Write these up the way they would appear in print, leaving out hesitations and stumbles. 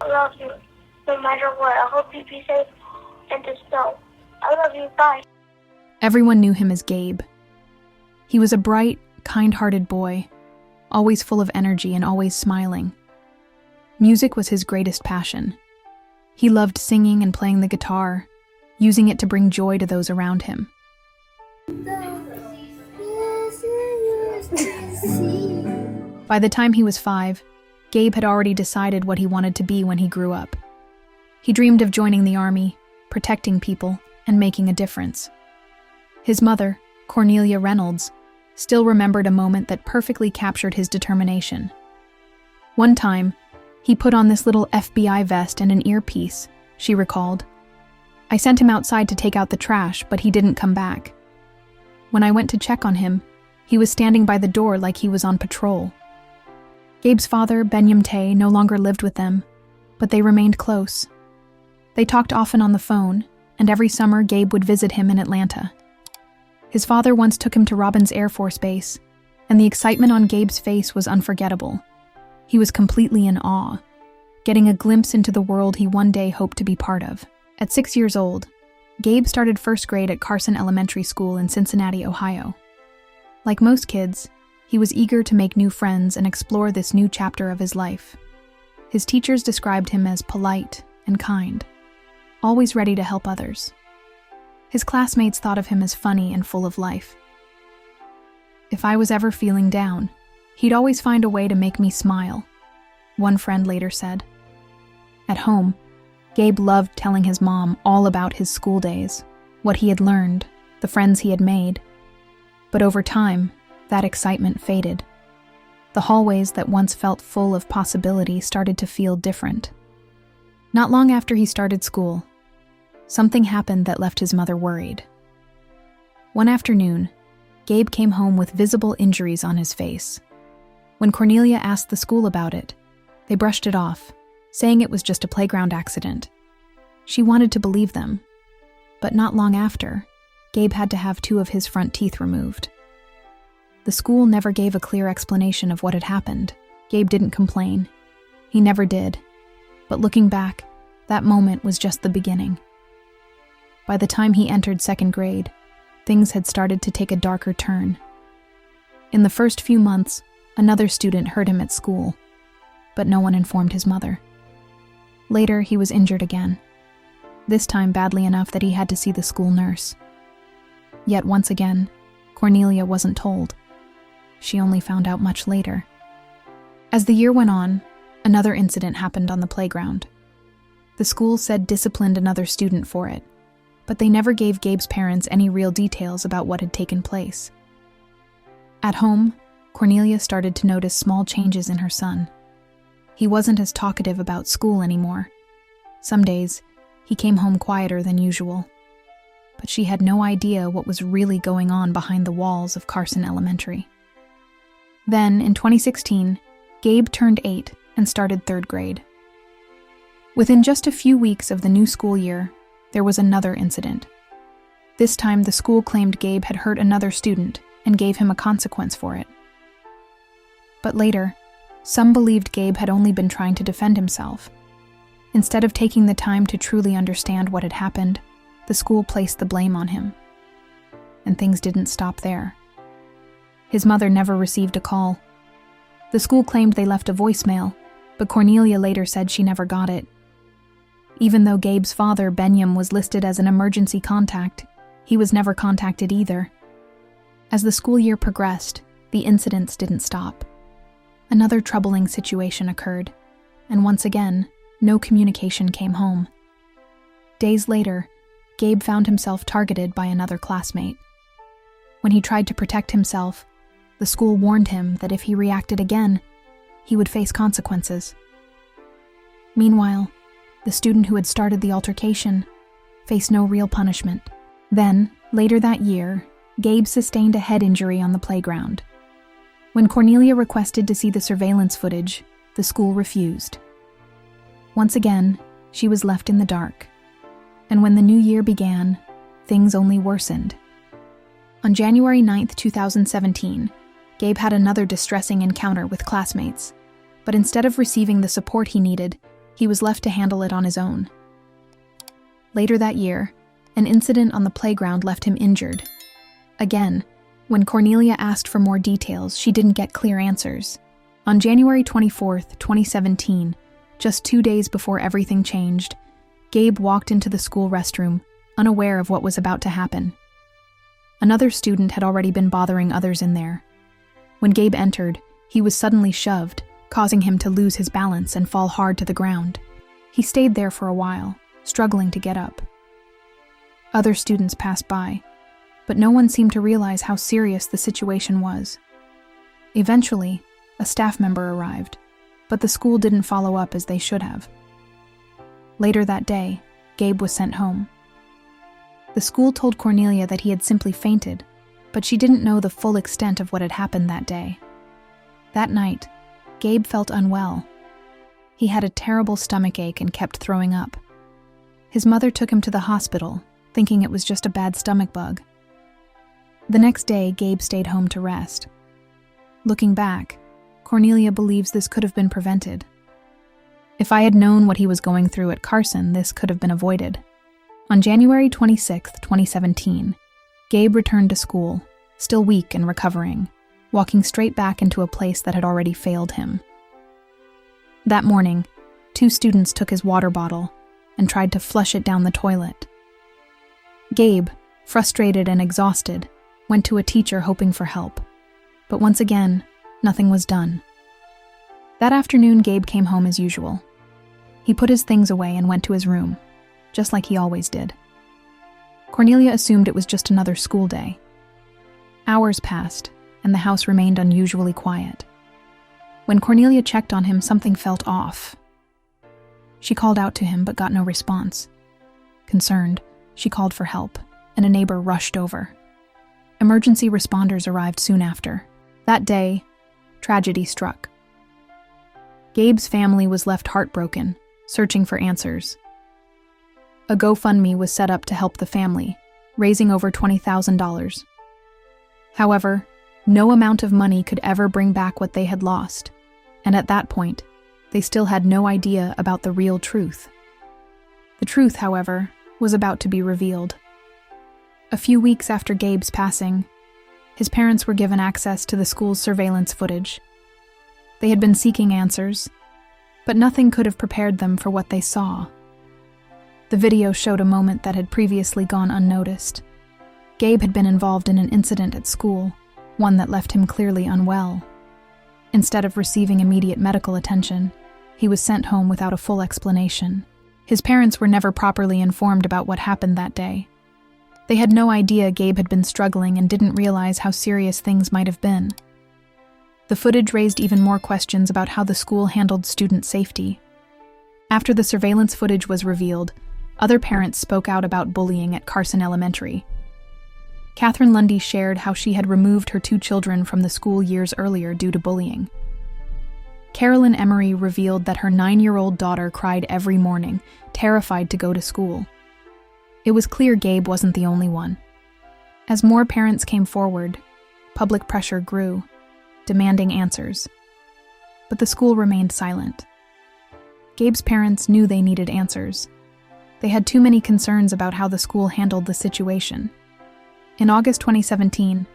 I love you, no matter what. I hope you be safe in the snow. I love you, bye. Everyone knew him as Gabe. He was a bright, kind-hearted boy, always full of energy and always smiling. Music was his greatest passion. He loved singing and playing the guitar, using it to bring joy to those around him. By the time he was 5, Gabe had already decided what he wanted to be when he grew up. He dreamed of joining the army, protecting people, and making a difference. His mother, Cornelia Reynolds, still remembered a moment that perfectly captured his determination. One time, he put on this little FBI vest and an earpiece, she recalled. I sent him outside to take out the trash, but he didn't come back. When I went to check on him, he was standing by the door like he was on patrol. Gabe's father, Benyam Taye, no longer lived with them, but they remained close. They talked often on the phone, and every summer Gabe would visit him in Atlanta. His father once took him to Robins Air Force Base, and the excitement on Gabe's face was unforgettable. He was completely in awe, getting a glimpse into the world he one day hoped to be part of. At 6 years old, Gabe started first grade at Carson Elementary School in Cincinnati, Ohio. Like most kids, he was eager to make new friends and explore this new chapter of his life. His teachers described him as polite and kind, always ready to help others. His classmates thought of him as funny and full of life. If I was ever feeling down, he'd always find a way to make me smile, one friend later said. At home, Gabe loved telling his mom all about his school days, what he had learned, the friends he had made. But over time, that excitement faded. The hallways that once felt full of possibility started to feel different. Not long after he started school, something happened that left his mother worried. One afternoon, Gabe came home with visible injuries on his face. When Cornelia asked the school about it, they brushed it off, saying it was just a playground accident. She wanted to believe them, but not long after, Gabe had to have 2 of his front teeth removed. The school never gave a clear explanation of what had happened. Gabe didn't complain. He never did. But looking back, that moment was just the beginning. By the time he entered 2nd grade, things had started to take a darker turn. In the first few months, another student hurt him at school, but no one informed his mother. Later, he was injured again, this time badly enough that he had to see the school nurse. Yet once again, Cornelia wasn't told. She only found out much later. As the year went on, another incident happened on the playground. The school said disciplined another student for it, but they never gave Gabe's parents any real details about what had taken place. At home, Cornelia started to notice small changes in her son. He wasn't as talkative about school anymore. Some days, he came home quieter than usual. But she had no idea what was really going on behind the walls of Carson Elementary. Then, in 2016, Gabe turned 8 and started 3rd grade. Within just a few weeks of the new school year, there was another incident. This time, the school claimed Gabe had hurt another student and gave him a consequence for it. But later, some believed Gabe had only been trying to defend himself. Instead of taking the time to truly understand what had happened, the school placed the blame on him. And things didn't stop there. His mother never received a call. The school claimed they left a voicemail, but Cornelia later said she never got it. Even though Gabe's father, Benyam, was listed as an emergency contact, he was never contacted either. As the school year progressed, the incidents didn't stop. Another troubling situation occurred, and once again, no communication came home. Days later, Gabe found himself targeted by another classmate. When he tried to protect himself, the school warned him that if he reacted again, he would face consequences. Meanwhile, the student who had started the altercation faced no real punishment. Then, later that year, Gabe sustained a head injury on the playground. When Cornelia requested to see the surveillance footage, the school refused. Once again, she was left in the dark. And when the new year began, things only worsened. On January 9th, 2017, Gabe had another distressing encounter with classmates. But instead of receiving the support he needed, He was left to handle it on his own. Later that year, an incident on the playground left him injured. Again, when Cornelia asked for more details, she didn't get clear answers. On January 24, 2017, just 2 days before everything changed, Gabe walked into the school restroom, unaware of what was about to happen. Another student had already been bothering others in there. When Gabe entered, he was suddenly shoved, causing him to lose his balance and fall hard to the ground. He stayed there for a while, struggling to get up. Other students passed by, but no one seemed to realize how serious the situation was. Eventually, a staff member arrived, but the school didn't follow up as they should have. Later that day, Gabe was sent home. The school told Cornelia that he had simply fainted, but she didn't know the full extent of what had happened that day. That night, Gabe felt unwell. He had a terrible stomach ache and kept throwing up. His mother took him to the hospital, thinking it was just a bad stomach bug. The next day, Gabe stayed home to rest. Looking back, Cornelia believes this could have been prevented. If I had known what he was going through at Carson, this could have been avoided. On January 26, 2017, Gabe returned to school, still weak and recovering, walking straight back into a place that had already failed him. That morning, 2 students took his water bottle and tried to flush it down the toilet. Gabe, frustrated and exhausted, went to a teacher hoping for help. But once again, nothing was done. That afternoon, Gabe came home as usual. He put his things away and went to his room, just like he always did. Cornelia assumed it was just another school day. Hours passed, and the house remained unusually quiet. When Cornelia checked on him, something felt off. She called out to him but got no response. Concerned, she called for help, and a neighbor rushed over. Emergency responders arrived soon after. That day, tragedy struck. Gabe's family was left heartbroken, searching for answers. A GoFundMe was set up to help the family, raising over $20,000. However, no amount of money could ever bring back what they had lost, and at that point, they still had no idea about the real truth. The truth, however, was about to be revealed. A few weeks after Gabe's passing, his parents were given access to the school's surveillance footage. They had been seeking answers, but nothing could have prepared them for what they saw. The video showed a moment that had previously gone unnoticed. Gabe had been involved in an incident at school, one that left him clearly unwell. Instead of receiving immediate medical attention, he was sent home without a full explanation. His parents were never properly informed about what happened that day. They had no idea Gabe had been struggling and didn't realize how serious things might have been. The footage raised even more questions about how the school handled student safety. After the surveillance footage was revealed, other parents spoke out about bullying at Carson Elementary. Catherine Lundy shared how she had removed her 2 children from the school years earlier due to bullying. Carolyn Emery revealed that her 9-year-old daughter cried every morning, terrified to go to school. It was clear Gabe wasn't the only one. As more parents came forward, public pressure grew, demanding answers. But the school remained silent. Gabe's parents knew they needed answers. They had too many concerns about how the school handled the situation. In August 2017,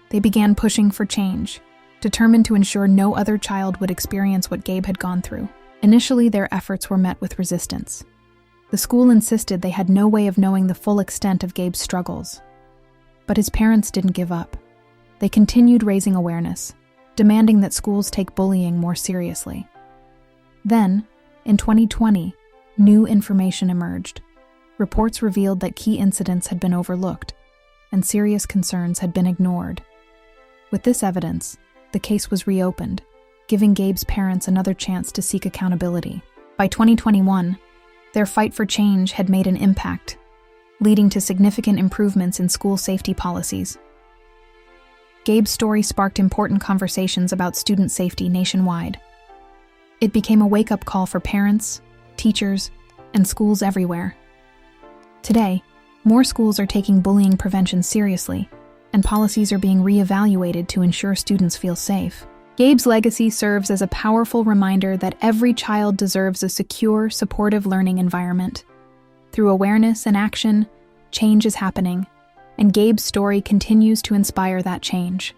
they began pushing for change, determined to ensure no other child would experience what Gabe had gone through. Initially, their efforts were met with resistance. The school insisted they had no way of knowing the full extent of Gabe's struggles. But his parents didn't give up. They continued raising awareness, demanding that schools take bullying more seriously. Then, in 2020, new information emerged. Reports revealed that key incidents had been overlooked, and serious concerns had been ignored. With this evidence, the case was reopened, giving Gabe's parents another chance to seek accountability. By 2021, their fight for change had made an impact, leading to significant improvements in school safety policies. Gabe's story sparked important conversations about student safety nationwide. It became a wake-up call for parents, teachers, and schools everywhere. Today, more schools are taking bullying prevention seriously, and policies are being re-evaluated to ensure students feel safe. Gabe's legacy serves as a powerful reminder that every child deserves a secure, supportive learning environment. Through awareness and action, change is happening, and Gabe's story continues to inspire that change.